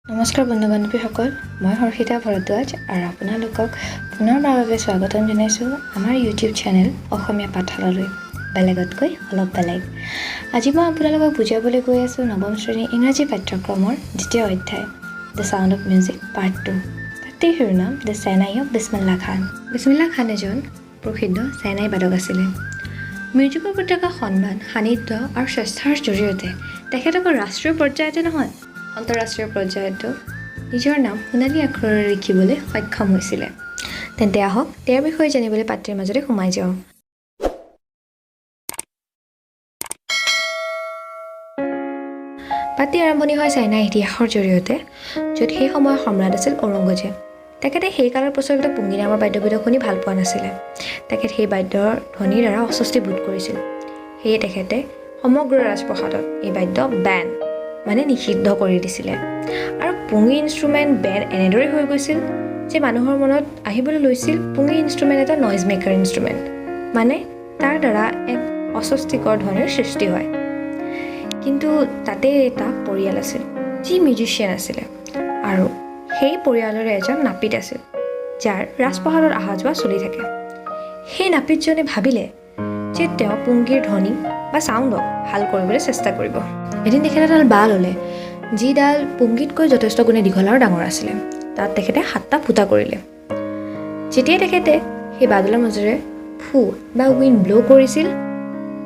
নমস্কাৰ বন্ধু-বান্ধৱীসকল, মই হৰ্ষিতা ভৰদ্বাজ আৰু আপোনালোকক পুনৰবাৰ বাবে স্বাগতম জনাইছোঁ আমাৰ ইউটিউব চেনেল অসমীয়া পাঠশালালৈ। বেলেগতকৈ অলপ বেলেগ। আজি মই আপোনালোকক বুজাবলৈ গৈ আছোঁ নৱম শ্ৰেণীৰ ইংৰাজী পাঠ্যক্ৰমৰ দ্বিতীয় অধ্যায় the sound of music part 2। পাঠটিৰ শিৰোনাম দ্য চেনাই অফ বিছমিল্লা খান। বিছমিল্লা খান এজন প্ৰসিদ্ধ চেনাই বাদক আছিলে। মিউজিকৰ প্ৰতি থকা সন্মান, সান্নিধ্য আৰু চেষ্টাৰ জৰিয়তে তেখেতক ৰাষ্ট্ৰীয় পৰ্যায়তে নহয় আন্তঃৰাষ্ট্ৰীয় পৰ্যায়তো নিজৰ নাম সোণালী আখৰেৰে লিখিবলৈ সক্ষম হৈছিলে। তেন্তে আহক তেওঁৰ বিষয়ে জানিবলৈ পাঠটিৰ মাজতে সোমাই যাওঁ। পাঠটি আৰম্ভণি হয় চাইনাৰ ইতিহাসৰ জৰিয়তে, য'ত সেই সময়ৰ সম্ৰাট আছিল ঔৰংগজেব। তেখেতে সেই কালত প্ৰচলিত পুংগী নামৰ বাদ্যবিধক শুনি ভাল পোৱা নাছিলে। তেখেতে সেই বাদ্যৰ ধ্বনিৰ দ্বাৰা অস্বস্তি বোধ কৰিছিল। সেয়ে তেখেতে সমগ্ৰ ৰাজপ্ৰসাদত এই বাদ্য বেন মানে নিষিদ্ধ কৰি দিছিলে। আৰু পুংগী ইনষ্ট্ৰুমেণ্ট বেন এনেদৰে হৈ গৈছিল যে মানুহৰ মনত আহিবলৈ লৈছিল পুংগী ইনষ্ট্ৰুমেণ্ট এটা নইজ মেকাৰ ইনষ্ট্ৰুমেণ্ট, মানে তাৰ দ্বাৰা এক অস্বস্তিকৰ ধ্বনিৰ সৃষ্টি হয়। কিন্তু তাতে এটা পৰিয়াল আছিল যি মিউজিচিয়ান আছিলে, আৰু সেই পৰিয়ালৰে এজন নাপিত আছিল যাৰ ৰাজপ্ৰসাদত অহা যোৱা চলি থাকে। সেই নাপিতজনে ভাবিলে যে তেওঁ পুংগীৰ ধ্বনি বা চাউণ্ডক ভাল কৰিবলৈ চেষ্টা কৰিব। এদিন তেখেতে এডাল বাঁহ ল'লে, যিডাল পুংগীতকৈ যথেষ্ট গুণে দীঘল আৰু ডাঙৰ আছিলে। তাত তেখেতে 7টা ফুটা কৰিলে। যেতিয়াই তেখেতে সেই বাঁহডালৰ মাজেৰে ফু বা উইণ্ড ব্ল' কৰিছিল,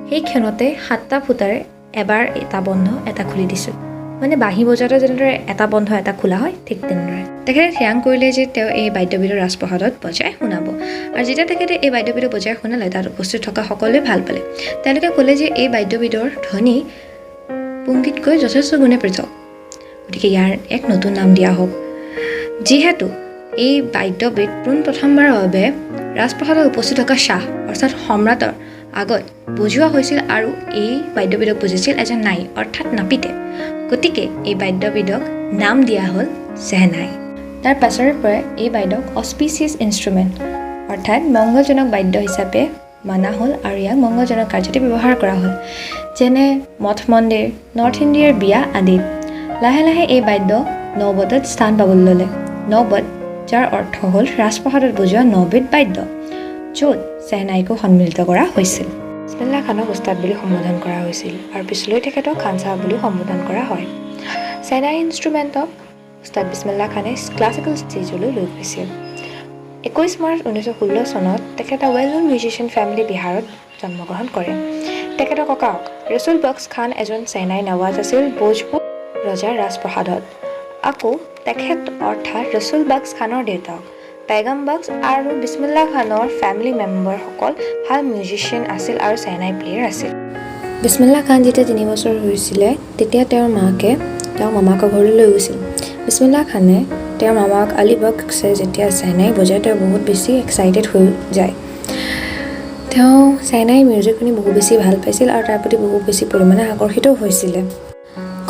সেই ক্ষণতে 7টা ফুটাৰে এবাৰ এটা বন্ধ এটা খুলি দিছিল। মানে বাঁহী বজাওঁতে যেনেদৰে এটা বন্ধ এটা খোলা হয়, ঠিক তেনেদৰে তেখেতে থিৰাং কৰিলে যে তেওঁ এই বাদ্যবিধৰ ৰাজপ্ৰসাদত বজাই শুনাব। আৰু যেতিয়া তেখেতে এই বাদ্যবিধক বজাই শুনালে, তাত উপস্থিত থকা সকলোৱে ভাল পালে। তেওঁলোকে ক'লে যে এই বাদ্যবিধৰ ধ্বনি পুংগীতকৈ যথেষ্ট গুণে পৃথক, গতিকে ইয়াৰ এক নতুন নাম দিয়া হওক। যিহেতু এই বাদ্যবিধ পোনপ্ৰথমবাৰৰ বাবে ৰাজপ্ৰসাদত উপস্থিত থকা শ্বাহ অৰ্থাৎ সম্ৰাটৰ আগত বজোৱা হৈছিল, আৰু এই বাদ্যবিধক বুজিছিল এজন নাই অৰ্থাৎ নাপিতে, গতিকে এই বাদ্যবিধক নাম দিয়া হ'ল চেহনাই। তাৰ পাছৰে পৰাই এই বাদ্যক অস্পিচিয়াছ ইনষ্ট্ৰুমেণ্ট অৰ্থাৎ মংগলজনক বাদ্য হিচাপে মানা হ'ল, আৰু ইয়াক মংগলজনক কাৰ্যতে ব্যৱহাৰ কৰা হ'ল, যেনে মঠ মন্দিৰ, নৰ্থ ইণ্ডিয়াৰ বিয়া আদিত। লাহে লাহে এই বাদ্য নবদত স্থান পাবলৈ ল'লে। নবদ যাৰ অৰ্থ হ'ল ৰাজপ্ৰসাদত বজোৱা 9বিধ বাদ্য, য'ত চেহনাইকো সন্মিলিত কৰা হৈছিল। বিছমিল্লা খানক উস্তাদ বুলি সম্বোধন কৰা হৈছিল, আৰু পিছলৈ তেখেতক খান চাহাব বুলি সম্বোধন কৰা হয়। চেহনাই ইনষ্ট্ৰুমেণ্টক উস্তাদ বিছমিল্লা খানে ক্লাছিকেল ষ্টেজলৈ লৈ গৈছিল। 21 মাৰ্চ 1916 চনত তেখেতে ৱেল ন'ন মিউজিচিয়ান ফেমিলি বিহাৰত জন্মগ্ৰহণ কৰে। তেখেতৰ ককাক ৰছুল বক্স খান এজন চেহনাই নৱাজ আছিল ভোজপুৰ ৰজাৰ ৰাজপ্ৰসাদত। আকৌ তেখেত অৰ্থাৎ ৰছুল বক্স খানৰ দেউতাক পেগাম বক্স আৰু বিছমিল্লা খানৰ ফেমিলি মেম্বাৰসকল ভাল মিউজিচিয়ান আছিল আৰু চেহনাই প্লেয়াৰ আছিল। বিছমিল্লা খান যেতিয়া 3 বছৰ হৈছিলে, তেতিয়া তেওঁৰ মাকে তেওঁৰ মামাকৰ ঘৰলৈ লৈ গৈছিল। বিছমিল্লা খানে তেওঁৰ মামাক আলী বক্সে যেতিয়া চেহনাই বজায়, তেওঁ বহুত বেছি এক্সাইটেড হৈ যায়। তেওঁ চেহনাই মিউজিক শুনি বহুত বেছি ভাল পাইছিল আৰু তাৰ প্ৰতি বহুত বেছি পৰিমাণে আকৰ্ষিত হৈছিলে।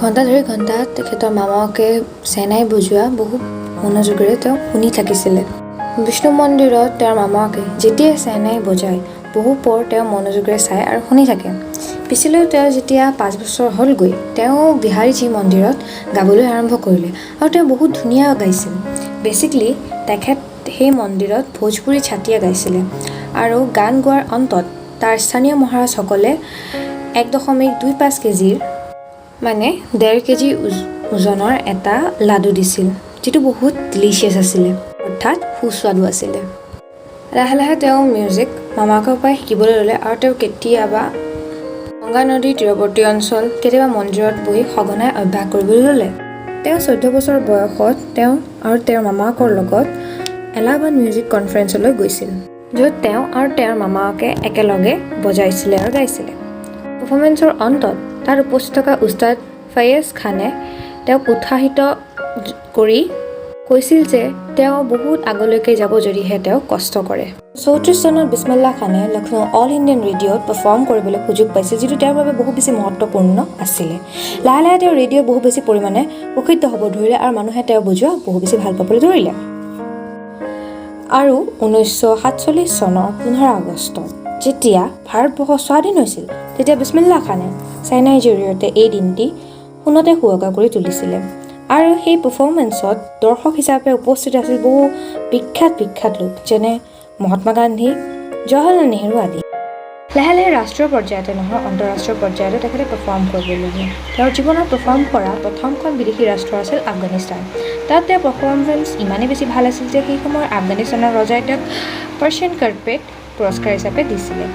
ঘণ্টা ধৰি ঘণ্টা তেখেতৰ মামাকে চেহনাই বজোৱা বহুত মনোযোগেৰে তেওঁ শুনি থাকিছিলে। বিষ্ণু মন্দিৰত তেওঁৰ মামাকে যেতিয়াই চেহনাই বজায়, বহু পৰ তেওঁ মনোযোগেৰে চায় আৰু শুনি থাকে। পিছলৈ তেওঁ যেতিয়া 5 বছৰ হ'লগৈ, তেওঁ বিহাৰীজী মন্দিৰত গাবলৈ আৰম্ভ কৰিলে, আৰু তেওঁ বহুত ধুনীয়া গাইছিল। বেচিকলি তেখেত সেই মন্দিৰত ভোজপুৰী ছাটিয়া গাইছিলে, আৰু গান গোৱাৰ অন্তত তাৰ স্থানীয় মহাৰাজসকলে 1.25 কেজিৰ মানে 1.5 কেজি ওজনৰ এটা লাডু দিছিল, যিটো বহুত ডিলিচিয়াছ আছিলে, অৰ্থাৎ সুস্বাদু আছিলে। লাহে লাহে তেওঁ মিউজিক মামাকৰ পৰাই শিকিবলৈ ল'লে, আৰু তেওঁ কেতিয়াবা গংগা নদীৰ তীৰৱৰ্তী অঞ্চল, কেতিয়াবা মন্দিৰত বহি সঘনাই অভ্যাস কৰিবলৈ ল'লে। তেওঁ 14 বছৰ বয়সত তেওঁ আৰু তেওঁৰ মামাকৰ লগত এলাহাবাদ মিউজিক কনফাৰেন্সলৈ গৈছিল, য'ত তেওঁ আৰু তেওঁৰ মামাকে একেলগে বজাইছিলে আৰু গাইছিলে। পাৰফৰ্মেন্সৰ অন্তত তাত উপস্থিত থকা উস্তাদ ফয়েজ খানে তেওঁক উৎসাহিত কৰি কৈছিল যে তেওঁ বহুত আগলৈকে যাব যদিহে তেওঁ কষ্ট কৰে। 34 চনত বিছমিল্লা খানে লক্ষ্ণৌ অল ইণ্ডিয়ান ৰেডিঅ'ত পাৰফৰ্ম কৰিবলৈ সুযোগ পাইছিল, যিটো তেওঁৰ বাবে বহুত বেছি মহত্বপূৰ্ণ আছিলে। লাহে লাহে তেওঁ ৰেডিঅ' বহুত বেছি পৰিমাণে প্ৰসিদ্ধ হ'ব ধৰিলে, আৰু মানুহে তেওঁ বজোৱা বহুত বেছি ভাল পাবলৈ ধৰিলে। আৰু 1947 চনৰ 15 আগষ্টত যেতিয়া ভাৰতবৰ্ষ স্বাধীন হৈছিল, তেতিয়া বিছমিল্লা খানে চেহনাইৰ জৰিয়তে এই দিনটি সোণতে সুৱগা কৰি তুলিছিলে। আৰু সেই পাৰফৰ্মেন্সত দৰ্শক হিচাপে উপস্থিত আছিল বহু বিখ্যাত লোক যেনে মহাত্মা গান্ধী, জৱাহৰলাল নেহৰু আদি। লাহে লাহে ৰাষ্ট্ৰীয় পৰ্যায়তে নহয় আন্তঃৰাষ্ট্ৰীয় পৰ্যায়তে তেখেতে পাৰফৰ্ম কৰিবলগীয়া। তেওঁৰ জীৱনত পাৰফৰ্ম কৰা প্ৰথমখন বিদেশী ৰাষ্ট্ৰ আছিল আফগানিস্তান। তাত তেওঁৰ পাৰফৰ্মেঞ্চ ইমানেই বেছি ভাল আছিল যে সেই সময়ৰ আফগানিস্তানৰ ৰজাই তেওঁক পাৰ্চিয়ান কাৰ্পেট পুৰস্কাৰ হিচাপে দিছিলে।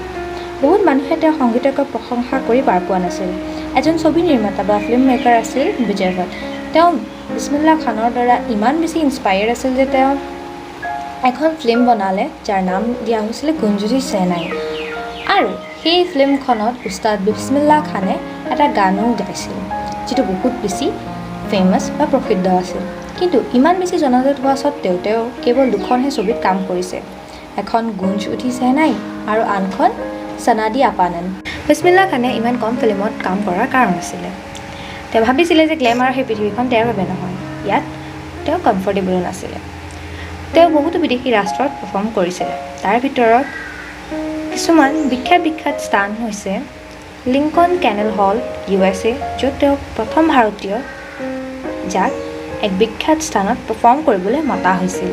বহুত মানুহে তেওঁৰ সংগীতক প্ৰশংসা কৰি পাৰ পোৱা নাছিল। এজন ছবি নিৰ্মাতা বা ফিল্ম মেকাৰ আছিল বিজয় ভাট। তেওঁ বিছমিল্লা খানৰ দ্বাৰা ইমান বেছি ইনস্পায়াৰ্ড আছিল যে তেওঁ এখন ফিল্ম বনালে যাৰ নাম দিয়া হৈছিলে গুঞ্জুজি চেহনাই। আৰু সেই ফিল্মখনত উস্তাদ বিছমিল্লা খানে এটা গানো গাইছিল যিটো বহুত বেছি ফেমাছ বা প্ৰসিদ্ধ আছিল। কিন্তু ইমান বেছি জনাজাত হোৱা স্বত্তেও তেওঁ কেৱল দুখনহে ছবিত কাম কৰিছে, এখন গুঞ্জ উঠি চেহনাই আৰু আনখন সনাদি আপানন। বিছমিল্লা খানে ইমান কম ফিল্মত কাম কৰাৰ কাৰণ আছিলে তেওঁ ভাবিছিলে যে গ্লেমাৰ সেই পৃথিৱীখন তেওঁৰ বাবে নহয়, ইয়াত তেওঁ কমফৰ্টেবলো নাছিলে। তেওঁ বহুতো বিদেশী ৰাষ্ট্ৰত পাৰফৰ্ম কৰিছিলে। তাৰ ভিতৰত কিছুমান বিখ্যাত স্থান হৈছে লিংকন কেনেল হল USA, য'ত তেওঁ প্ৰথম ভাৰতীয় যাক এক বিখ্যাত স্থানত পাৰফৰ্ম কৰিবলৈ মতা হৈছিল।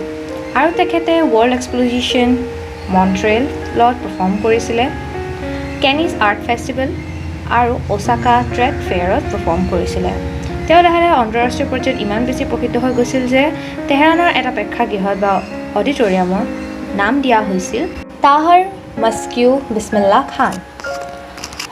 আৰু তেখেতে ৱৰ্ল্ড এক্সপ্ল'জিশ্যন মণ্ট্ৰিয়েলত পাৰফৰ্ম কৰিছিলে, কেনিজ আৰ্ট ফেষ্টিভেল আৰু ওচাকা ট্ৰেড ফেয়াৰত পাৰফৰ্ম কৰিছিলে। তেওঁ লাহে লাহে আন্তঃৰাষ্ট্ৰীয় পৰ্যায়ত ইমান বেছি প্ৰসিদ্ধ হৈ গৈছিল যে তেহৰাণৰ এটা প্ৰেক্ষাগৃহত বা অডিটৰিয়ামৰ নাম দিয়া হৈছিল তাহাৰ মস্কিউ বিছমিল্লা খান।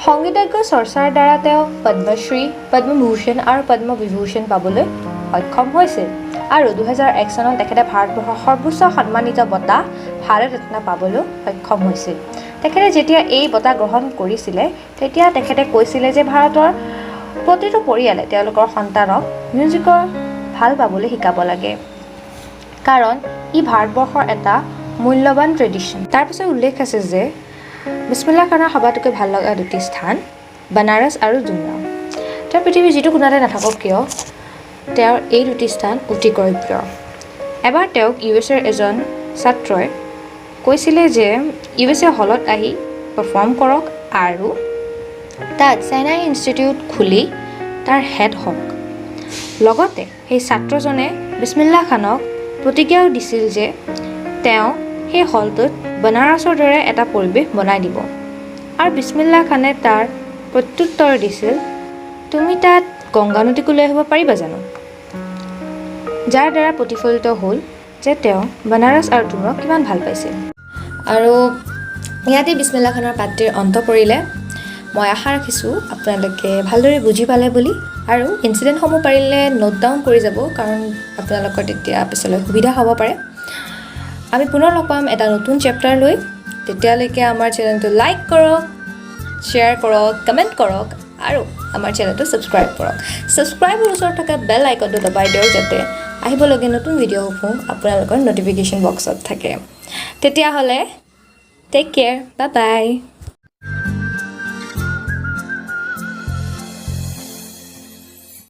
সংগীতজ্ঞ চৰ্চাৰ দ্বাৰা তেওঁ পদ্মশ্ৰী, পদ্মভূষণ আৰু পদ্মবিভূষণ পাবলৈ সক্ষম হৈছিল। আৰু 2001 চনত তেখেতে ভাৰতবৰ্ষৰ সৰ্বোচ্চ সন্মানিত বঁটা ভাৰত ৰত্ন পাবলৈ সক্ষম হৈছিল। তেখেতে যেতিয়া এই বঁটা গ্ৰহণ কৰিছিলে তেতিয়া তেখেতে কৈছিলে যে ভাৰতৰ প্ৰতিটো পৰিয়ালে তেওঁলোকৰ সন্তানক মিউজিকৰ ভাল পাবলৈ শিকাব লাগে, কাৰণ ই ভাৰতবৰ্ষৰ এটা মূল্যৱান ট্ৰেডিশ্যন। তাৰপিছত উল্লেখ আছে যে বিছমিল্লা খানৰ সবাতোকৈ ভাল লগা দুটি স্থান বানাৰস আৰু জুমৰা। তেওঁ পৃথিৱীৰ যিটো কোণাতে নাথাকক কিয় তেওঁৰ এই দুটি স্থান অতিকৈ প্ৰিয়। এবাৰ তেওঁক USA এজন ছাত্ৰই কৈছিলে যে USA হলত আহি পাৰফৰ্ম কৰক আৰু তাত চেন্নাই ইনষ্টিটিউট খুলি তাৰ হেড হওক। লগতে সেই ছাত্ৰজনে বিছমিল্লা খানক প্ৰতিজ্ঞাও দিছিল যে তেওঁ সেই হলটোত বনাৰসৰ দৰে এটা পৰিৱেশ বনাই দিব। আৰু বিছমিল্লা খানে তাৰ প্ৰত্যুত্তৰ দিছিল, তুমি তাত গংগা নদীকো লৈ আহিব পাৰিবা জানো? যাৰ দ্বাৰা প্ৰতিফলিত হ'ল যে তেওঁ বনাৰস আৰু জুমৰাক কিমান ভাল পাইছিল। আৰু ইয়াতে বিছমিল্লা খানৰ পাঠটিৰ অন্ত পৰিলে। মই আশা ৰাখিছোঁ আপোনালোকে ভালদৰে বুজি পালে বুলি, আৰু ইনচিডেণ্টসমূহ পাৰিলে নোট ডাউন কৰি যাব, কাৰণ আপোনালোকৰ তেতিয়া পিছলৈ সুবিধা হ'ব পাৰে। আমি পুনৰ লগ পাম এটা নতুন চেপ্টাৰ লৈ। তেতিয়ালৈকে আমাৰ চেনেলটো লাইক কৰক, শ্বেয়াৰ কৰক, কমেণ্ট কৰক আৰু আমাৰ চেনেলটো ছাবস্ক্ৰাইব কৰক। ছাবস্ক্ৰাইবৰ ওচৰত থকা বেল আইকনটো দবাই দিয়ক যাতে আহিবলগীয়া নতুন ভিডিঅ'সমূহ আপোনালোকৰ ন'টিফিকেশ্যন বক্সত থাকে। তেতিয়াহ'লে টেক কেয়াৰ, বাই বাই।